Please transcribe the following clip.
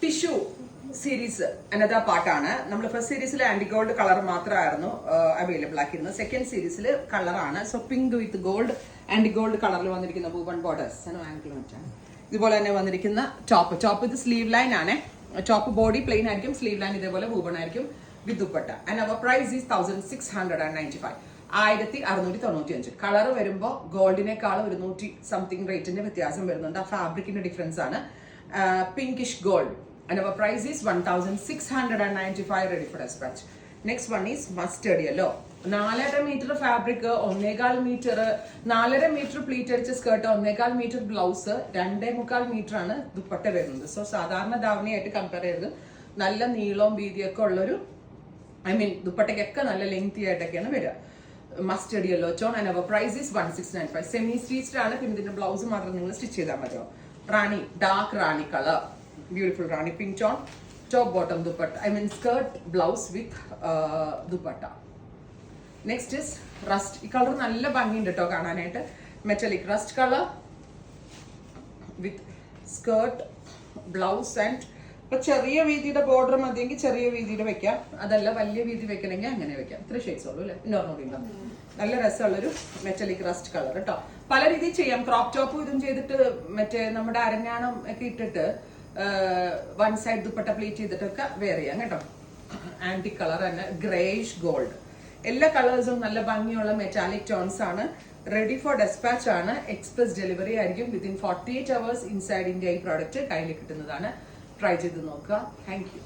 Tissue series another പാർട്ടാണ്. നമ്മൾ first സീരീസിൽ ആന്റി ഗോൾഡ് കളർ മാത്രമായിരുന്നു അവൈലബിൾ ആക്കിയിരുന്നത്. സെക്കൻഡ് സീരീസിൽ കളറാണ്. സോ പിങ്ക് വിത്ത് ഗോൾഡ് ആന്റി ഗോൾഡ് കളറിൽ വന്നിരിക്കുന്ന വൂവൺ ബോർഡേഴ്സ് ഇതുപോലെ തന്നെ വന്നിരിക്കുന്ന ടോപ്പ് ഇത് സ്ലീവ് ലൈൻ ആണ്. ടോപ്പ് ബോഡി പ്ലെയിൻ ആയിരിക്കും, സ്ലീവ് ലൈൻ ഇതേപോലെ വൂവൺ ആയിരിക്കും with dupatta. And our price is 1695, 1695. Colour വരുമ്പോൾ ഗോൾഡിനേക്കാൾ ഒരു 100 സംതിങ് റേറ്റിന്റെ വ്യത്യാസം വരുന്നുണ്ട്. ആ ഫാബ്രിക്കിന്റെ ഡിഫറൻസ് ആണ്. Pinkish gold, and our price is 1695, ready for dispatch. Next one is mustard yellow. 4.5 meter fabric, 1.25 meter, 4.5 meter pleat അടിച്ച സ്കേർട്ട്, 1.25 meter ബ്ലൗസ്, 2.25 meter ആണ് ദുപ്പട്ട വരുന്നത്. സോ സാധാരണ ധാവണിയായിട്ട് കമ്പയർ ചെയ്ത് നല്ല നീളവും വീതിയൊക്കെ ഉള്ളൊരു ദുപ്പട്ടയ്ക്കൊക്കെ നല്ല ലെങ്തി ആയിട്ടൊക്കെയാണ് വരിക. Mustard yellow tone, and our price is 1695. Semi stitched ആണ്. പിന്നെ ഇതിന്റെ ബ്ലൗസ് മാത്രം നിങ്ങൾ സ്റ്റിച്ച് ചെയ്താൽ മതിയോ. Rani, dark Rani color, beautiful Rani pink tone, top bottom dupatta, skirt blouse with dupatta. Next is rust. This color nalla bhangi undu ട്ടോ കാണാനായിട്ട്. Metallic rust color with skirt blouse and ഇപ്പൊ ചെറിയ വീതിയുടെ border മതിയെങ്കിൽ ചെറിയ വീതിയുടെ വെക്കാം, അതല്ല വലിയ വീതി വെക്കണമെങ്കിൽ അങ്ങനെ വെക്കാം. 3 ഷെയ്ഡ്സ് ഉള്ളൂ അല്ലേ. നോർമൽ നല്ല രസമുള്ളൊരു മെറ്റലിക് റസ്റ്റ് കളർ കേട്ടോ. പല രീതിയിൽ ചെയ്യാം. ക്രോപ്പ് ടോപ്പ് ഇതും ചെയ്തിട്ട് മറ്റേ നമ്മുടെ അരഞ്ഞാണം ഒക്കെ ഇട്ടിട്ട് വൺ സൈഡ് ദുപ്പട്ട പ്ലീറ്റ് ചെയ്തിട്ടൊക്കെ വെയർ ചെയ്യാം കേട്ടോ. ആന്റിക് കളർ തന്നെ, ഗ്രേയിഷ് ഗോൾഡ്. എല്ലാ കളേഴ്സും നല്ല ഭംഗിയുള്ള മെറ്റാലിക് ടോൺസ് ആണ്. റെഡി ഫോർ ഡെസ്പാച്ച് ആണ്. എക്സ്പ്രസ് ഡെലിവറി ആയിരിക്കും. വിത്തിൻ 48 hours ഇൻസൈഡ് ഇന്ത്യ ഈ പ്രോഡക്റ്റ് കയ്യിൽ കിട്ടുന്നതാണ്. ട്രൈ ചെയ്ത് നോക്കുക. Thank U.